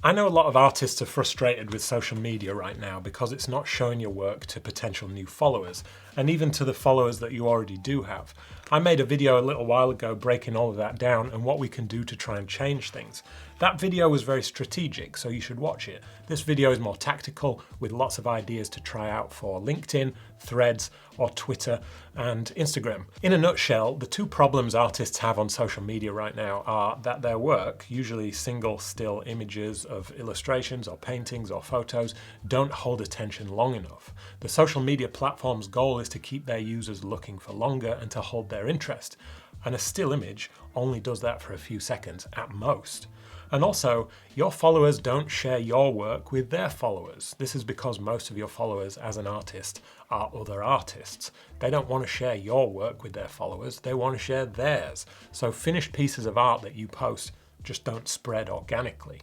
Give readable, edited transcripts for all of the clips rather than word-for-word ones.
I know a lot of artists are frustrated with social media right now because it's not showing your work to potential new followers, and even to the followers that you already do have. I made a video a little while ago breaking all of that down and what we can do to try and change things. That video was very strategic, so you should watch it. This video is more tactical, with lots of ideas to try out for LinkedIn, Threads, or Twitter and Instagram. In a nutshell, the two problems artists have on social media right now are that their work, usually single still images of illustrations or paintings or photos, don't hold attention long enough. The social media platform's goal is to keep their users looking for longer and to hold their interest. And a still image only does that for a few seconds at most. And also, your followers don't share your work with their followers. This is because most of your followers as an artist are other artists. They don't want to share your work with their followers, they want to share theirs. So finished pieces of art that you post just don't spread organically.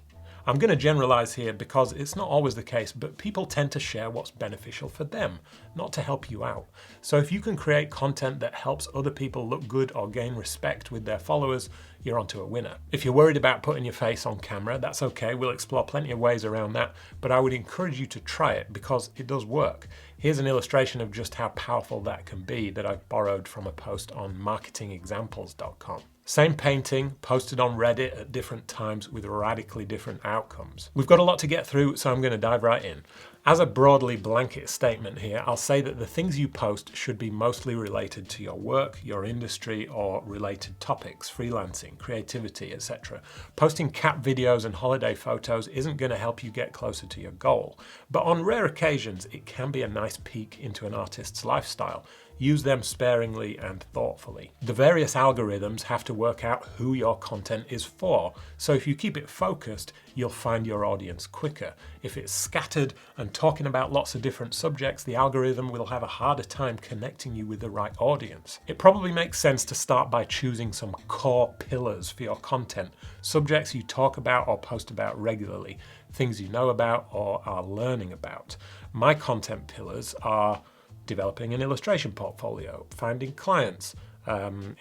I'm going to generalize here because it's not always the case, but people tend to share what's beneficial for them, not to help you out. So if you can create content that helps other people look good or gain respect with their followers, you're onto a winner. If you're worried about putting your face on camera, that's okay. We'll explore plenty of ways around that, but I would encourage you to try it because it does work. Here's an illustration of just how powerful that can be that I've borrowed from a post on marketingexamples.com. Same painting, posted on Reddit at different times with radically different outcomes. We've got a lot to get through, so I'm going to dive right in. As a broadly blanket statement here, I'll say that the things you post should be mostly related to your work, your industry, or related topics, freelancing, creativity, etc. Posting cat videos and holiday photos isn't going to help you get closer to your goal, but on rare occasions, it can be a nice peek into an artist's lifestyle. Use them sparingly and thoughtfully. The various algorithms have to work out who your content is for, so if you keep it focused, you'll find your audience quicker. If it's scattered and talking about lots of different subjects, the algorithm will have a harder time connecting you with the right audience. It probably makes sense to start by choosing some core pillars for your content, subjects you talk about or post about regularly, things you know about or are learning about. My content pillars are developing an illustration portfolio, finding clients,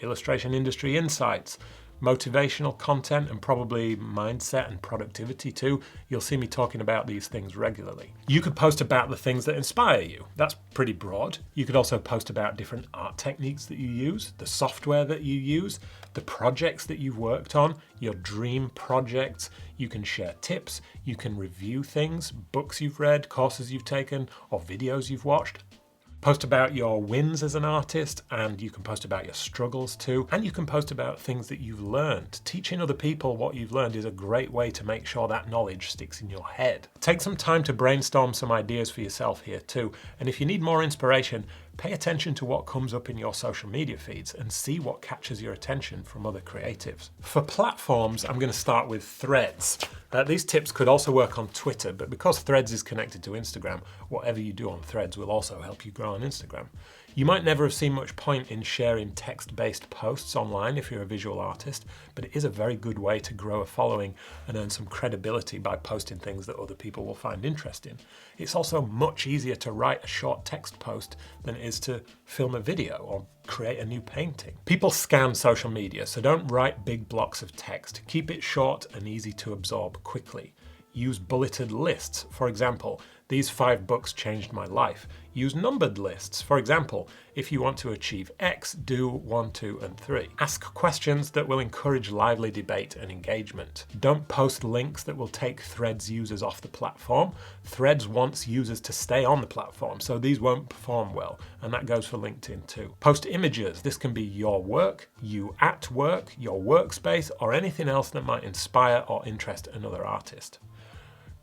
illustration industry insights, motivational content, and probably mindset and productivity too. You'll see me talking about these things regularly. You could post about the things that inspire you. That's pretty broad. You could also post about different art techniques that you use, the software that you use, the projects that you've worked on, your dream projects. You can share tips, you can review things, books you've read, courses you've taken, or videos you've watched. Post about your wins as an artist, and you can post about your struggles too, and you can post about things that you've learned. Teaching other people what you've learned is a great way to make sure that knowledge sticks in your head. Take some time to brainstorm some ideas for yourself here too, and if you need more inspiration, pay attention to what comes up in your social media feeds and see what catches your attention from other creatives. For platforms, I'm going to start with Threads. These tips could also work on Twitter, but because Threads is connected to Instagram, whatever you do on Threads will also help you grow on Instagram. You might never have seen much point in sharing text-based posts online if you're a visual artist, but it is a very good way to grow a following and earn some credibility by posting things that other people will find interesting. It's also much easier to write a short text post than it is to film a video or create a new painting. People scan social media, so don't write big blocks of text. Keep it short and easy to absorb quickly. Use bulleted lists. For example, these 5 books changed my life. Use numbered lists. For example, if you want to achieve X, do 1, 2, and 3. Ask questions that will encourage lively debate and engagement. Don't post links that will take Threads users off the platform. Threads wants users to stay on the platform, so these won't perform well, and that goes for LinkedIn too. Post images. This can be your work, you at work, your workspace, or anything else that might inspire or interest another artist.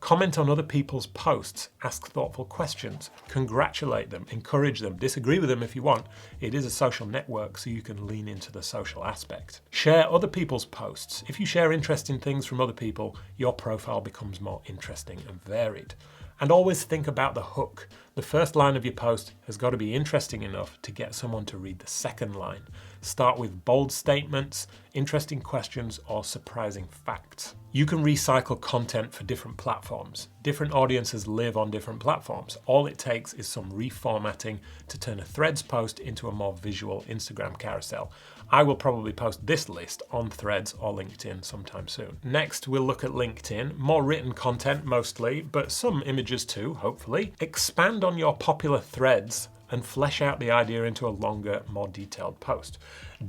Comment on other people's posts, ask thoughtful questions, congratulate them, encourage them, disagree with them if you want. It is a social network, so you can lean into the social aspect. Share other people's posts. If you share interesting things from other people, your profile becomes more interesting and varied. And always think about the hook. The first line of your post has got to be interesting enough to get someone to read the second line. Start with bold statements, interesting questions, or surprising facts. You can recycle content for different platforms. Different audiences live on different platforms. All it takes is some reformatting to turn a Threads post into a more visual Instagram carousel. I will probably post this list on Threads or LinkedIn sometime soon. Next, we'll look at LinkedIn, more written content mostly, but some images too, hopefully. Expand on your popular threads and flesh out the idea into a longer, more detailed post.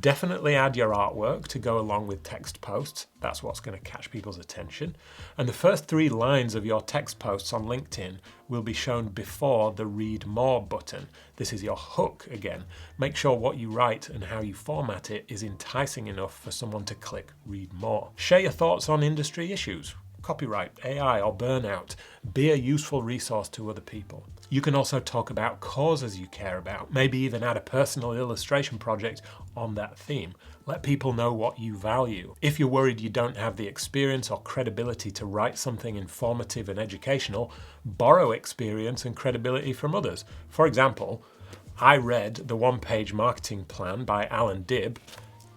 Definitely add your artwork to go along with text posts. That's what's going to catch people's attention. And the first 3 lines of your text posts on LinkedIn will be shown before the read more button. This is your hook again. Make sure what you write and how you format it is enticing enough for someone to click read more. Share your thoughts on industry issues. Copyright, AI, or burnout. Be a useful resource to other people. You can also talk about causes you care about, maybe even add a personal illustration project on that theme. Let people know what you value. If you're worried you don't have the experience or credibility to write something informative and educational, borrow experience and credibility from others. For example, I read the one-page marketing plan by Alan Dibb.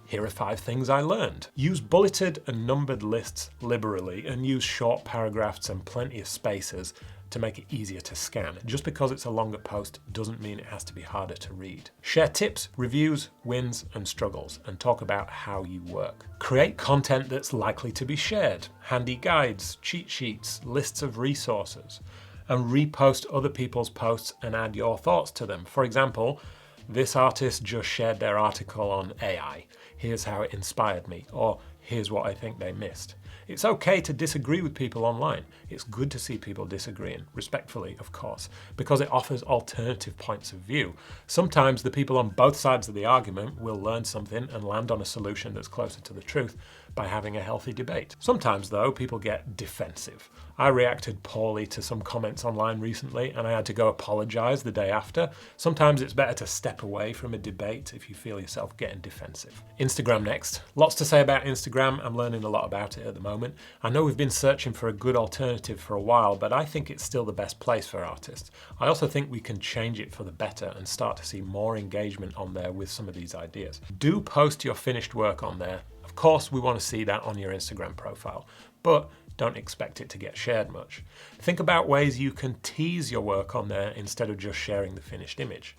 Here are 5 things I learned. Use bulleted and numbered lists liberally and use short paragraphs and plenty of spaces to make it easier to scan. Just because it's a longer post doesn't mean it has to be harder to read. Share tips, reviews, wins, and struggles, and talk about how you work. Create content that's likely to be shared. Handy guides, cheat sheets, lists of resources, and repost other people's posts and add your thoughts to them. For example, this artist just shared their article on AI. Here's how it inspired me, or here's what I think they missed. It's okay to disagree with people online. It's good to see people disagreeing, respectfully, of course, because it offers alternative points of view. Sometimes the people on both sides of the argument will learn something and land on a solution that's closer to the truth by having a healthy debate. Sometimes, though, people get defensive. I reacted poorly to some comments online recently and I had to go apologize the day after. Sometimes it's better to step away from a debate if you feel yourself getting defensive. Instagram next. Lots to say about Instagram. I'm learning a lot about it at the moment. I know we've been searching for a good alternative for a while, but I think it's still the best place for artists. I also think we can change it for the better and start to see more engagement on there with some of these ideas. Do post your finished work on there. Of course, we want to see that on your Instagram profile, but don't expect it to get shared much. Think about ways you can tease your work on there instead of just sharing the finished image.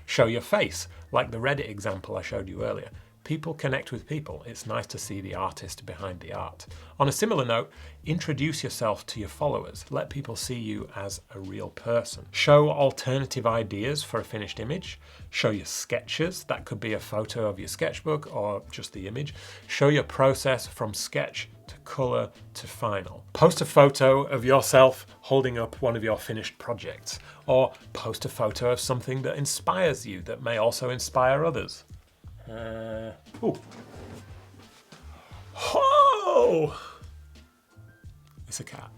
Show your face, like the Reddit example I showed you earlier. People connect with people. It's nice to see the artist behind the art. On a similar note, introduce yourself to your followers. Let people see you as a real person. Show alternative ideas for a finished image. Show your sketches. That could be a photo of your sketchbook or just the image. Show your process from sketch to color to final. Post a photo of yourself holding up one of your finished projects, or post a photo of something that inspires you that may also inspire others. Oh! It's a cat.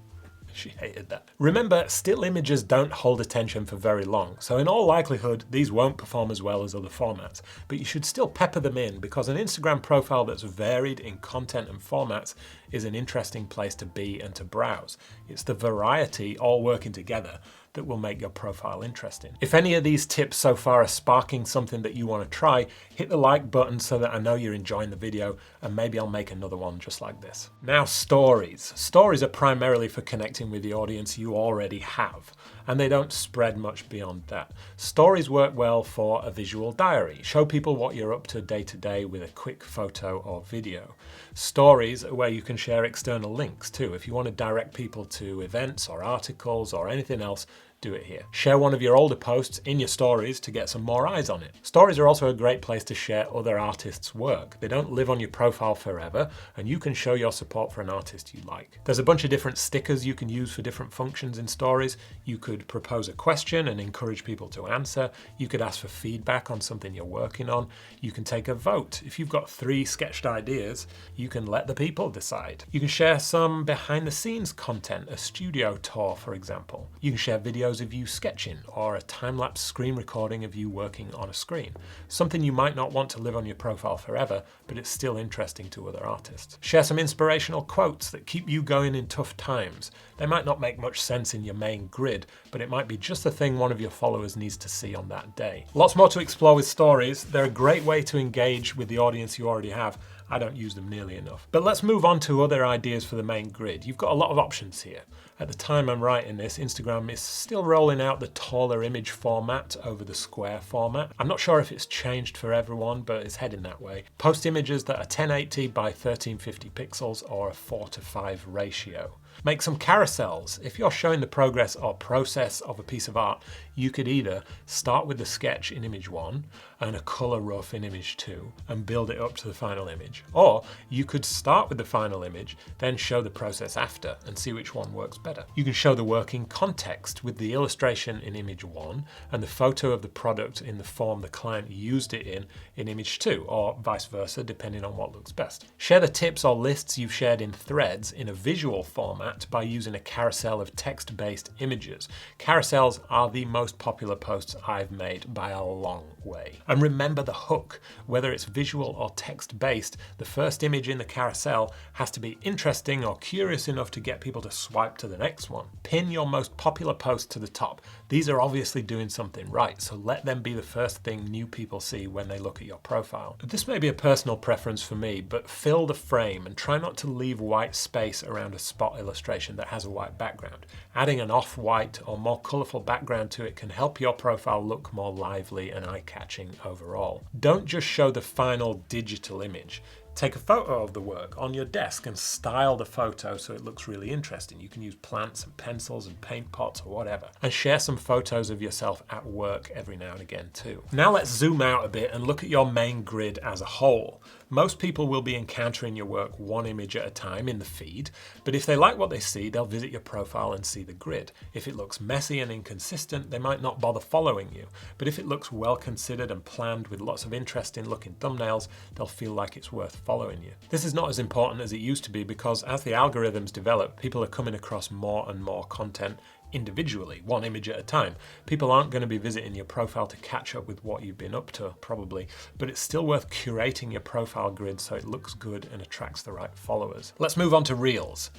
She hated that. Remember, still images don't hold attention for very long, so in all likelihood, these won't perform as well as other formats, but you should still pepper them in because an Instagram profile that's varied in content and formats is an interesting place to be and to browse. It's the variety all working together that will make your profile interesting. If any of these tips so far are sparking something that you want to try, hit the like button so that I know you're enjoying the video, and maybe I'll make another one just like this. Now, stories. Stories are primarily for connecting with the audience you already have, and they don't spread much beyond that. Stories work well for a visual diary. Show people what you're up to day to day with a quick photo or video. Stories are where you can share external links too. If you want to direct people to events or articles or anything else, do it here. Share one of your older posts in your stories to get some more eyes on it. Stories are also a great place to share other artists' work. They don't live on your profile forever, and you can show your support for an artist you like. There's a bunch of different stickers you can use for different functions in stories. You could propose a question and encourage people to answer. You could ask for feedback on something you're working on. You can take a vote. If you've got 3 sketched ideas, you can let the people decide. You can share some behind the scenes content, a studio tour, for example. You can share videos of you sketching or a time-lapse screen recording of you working on a screen. Something you might not want to live on your profile forever, but it's still interesting to other artists. Share some inspirational quotes that keep you going in tough times. They might not make much sense in your main grid, but it might be just the thing one of your followers needs to see on that day. Lots more to explore with stories. They're a great way to engage with the audience you already have, I don't use them nearly enough. But let's move on to other ideas for the main grid. You've got a lot of options here. At the time I'm writing this, Instagram is still rolling out the taller image format over the square format. I'm not sure if it's changed for everyone, but it's heading that way. Post images that are 1080 by 1350 pixels or a 4:5 ratio. Make some carousels. If you're showing the progress or process of a piece of art, you could either start with the sketch in image 1 and a color rough in image 2 and build it up to the final image. Or you could start with the final image, then show the process after and see which one works better. You can show the work in context with the illustration in image 1 and the photo of the product in the form the client used it in image 2, or vice versa, depending on what looks best. Share the tips or lists you've shared in threads in a visual format by using a carousel of text-based images. Carousels are the most popular posts I've made by a long way. And remember the hook. Whether it's visual or text-based, the first image in the carousel has to be interesting or curious enough to get people to swipe to the next one. Pin your most popular post to the top. These are obviously doing something right, so let them be the first thing new people see when they look at your profile. This may be a personal preference for me, but fill the frame and try not to leave white space around a spot illustration that has a white background. Adding an off-white or more colourful background to it can help your profile look more lively and eye-catching overall. Don't just show the final digital image. Take a photo of the work on your desk and style the photo so it looks really interesting. You can use plants and pencils and paint pots or whatever. And share some photos of yourself at work every now and again too. Now let's zoom out a bit and look at your main grid as a whole. Most people will be encountering your work one image at a time in the feed, but if they like what they see, they'll visit your profile and see the grid. If it looks messy and inconsistent, they might not bother following you. But if it looks well considered and planned with lots of interesting looking thumbnails, they'll feel like it's worth following you. This is not as important as it used to be because as the algorithms develop, people are coming across more and more content individually, one image at a time. People aren't going to be visiting your profile to catch up with what you've been up to, probably, but it's still worth curating your profile grid so it looks good and attracts the right followers. Let's move on to Reels.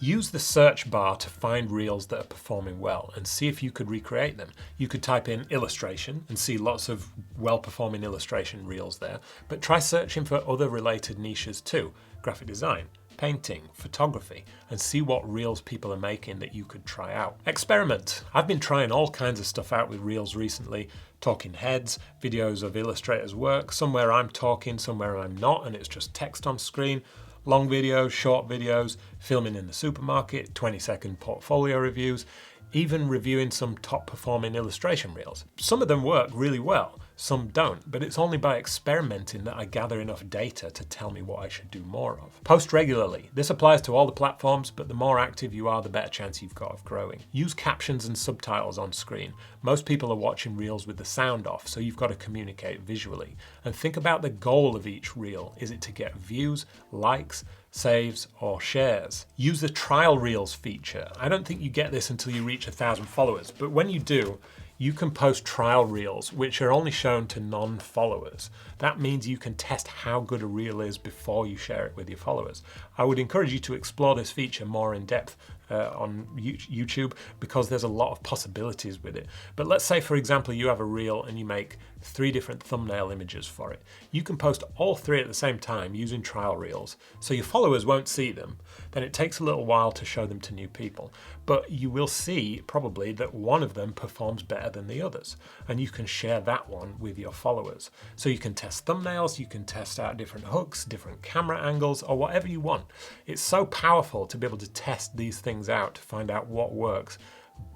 Use the search bar to find Reels that are performing well and see if you could recreate them. You could type in illustration and see lots of well-performing illustration Reels there, but try searching for other related niches too, graphic design, painting, photography, and see what Reels people are making that you could try out. Experiment. I've been trying all kinds of stuff out with Reels recently. Talking heads, videos of illustrators' work, somewhere I'm talking, somewhere I'm not, and it's just text on screen. Long videos, short videos, filming in the supermarket, 20-second portfolio reviews, even reviewing some top performing illustration reels. Some of them work really well, some don't, but it's only by experimenting that I gather enough data to tell me what I should do more of. Post regularly. This applies to all the platforms, but the more active you are, the better chance you've got of growing. Use captions and subtitles on screen. Most people are watching reels with the sound off, so you've got to communicate visually. And think about the goal of each reel. Is it to get views, likes, saves, or shares? Use the trial reels feature. I don't think you get this until you reach 1,000 followers, but when you do, you can post trial reels, which are only shown to non-followers. That means you can test how good a reel is before you share it with your followers. I would encourage you to explore this feature more in depth on YouTube because there's a lot of possibilities with it. But let's say, for example, you have a reel and you make 3 different thumbnail images for it. You can post all 3 at the same time using trial reels, so your followers won't see them. Then it takes a little while to show them to new people, but you will see probably that one of them performs better than the others, and you can share that one with your followers. So you can test thumbnails, you can test out different hooks, different camera angles, or whatever you want. It's so powerful to be able to test these things out to find out what works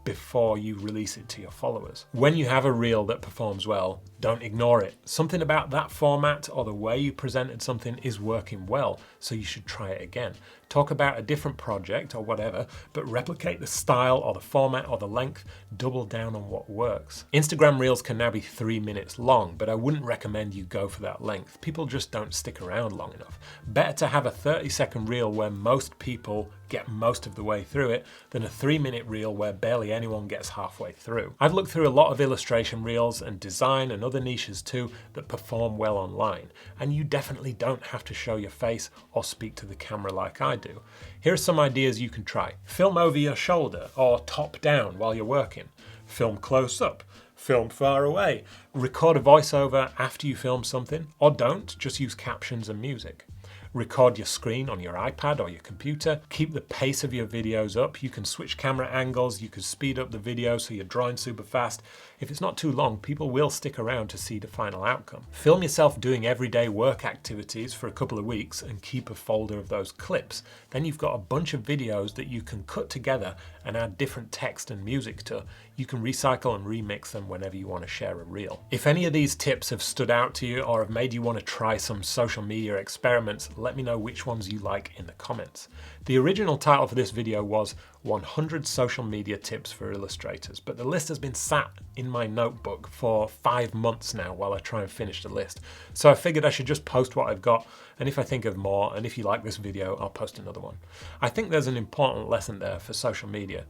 before you release it to your followers. When you have a reel that performs well, don't ignore it. Something about that format or the way you presented something is working well, so you should try it again. Talk about a different project or whatever, but replicate the style or the format or the length, double down on what works. Instagram Reels can now be 3 minutes long, but I wouldn't recommend you go for that length. People just don't stick around long enough. Better to have a 30-second reel where most people get most of the way through it than a 3-minute reel where barely anyone gets halfway through. I've looked through a lot of illustration reels and design and other niches too that perform well online, and you definitely don't have to show your face or speak to the camera like I do. Here are some ideas you can try. Film over your shoulder or top down while you're working. Film close up. Film far away. Record a voiceover after you film something, or don't, just use captions and music. record your screen on your iPad or your computer, keep the pace of your videos up. You can switch camera angles, you can speed up the video so you're drawing super fast. If it's not too long, people will stick around to see the final outcome. Film yourself doing everyday work activities for a couple of weeks and keep a folder of those clips. Then you've got a bunch of videos that you can cut together and add different text and music to. You can recycle and remix them whenever you want to share a reel. If any of these tips have stood out to you or have made you want to try some social media experiments, let me know which ones you like in the comments. The original title for this video was 100 Social Media Tips for Illustrators, but the list has been sat in my notebook for 5 months now while I try and finish the list. So I figured I should just post what I've got, and if I think of more, and if you like this video, I'll post another one. I think there's an important lesson there for social media.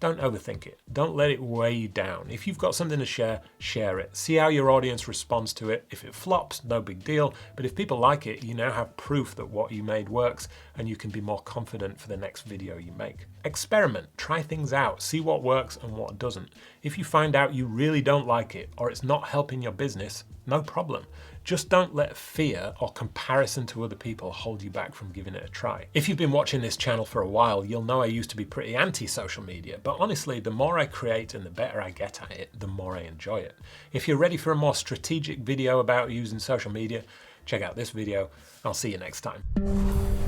Don't overthink it. Don't let it weigh you down. If you've got something to share, share it. See how your audience responds to it. If it flops, no big deal. But if people like it, you now have proof that what you made works and you can be more confident for the next video you make. Experiment, try things out, see what works and what doesn't. If you find out you really don't like it or it's not helping your business, no problem. Just don't let fear or comparison to other people hold you back from giving it a try. If you've been watching this channel for a while, you'll know I used to be pretty anti-social media, but honestly, the more I create and the better I get at it, the more I enjoy it. If you're ready for a more strategic video about using social media, check out this video. I'll see you next time.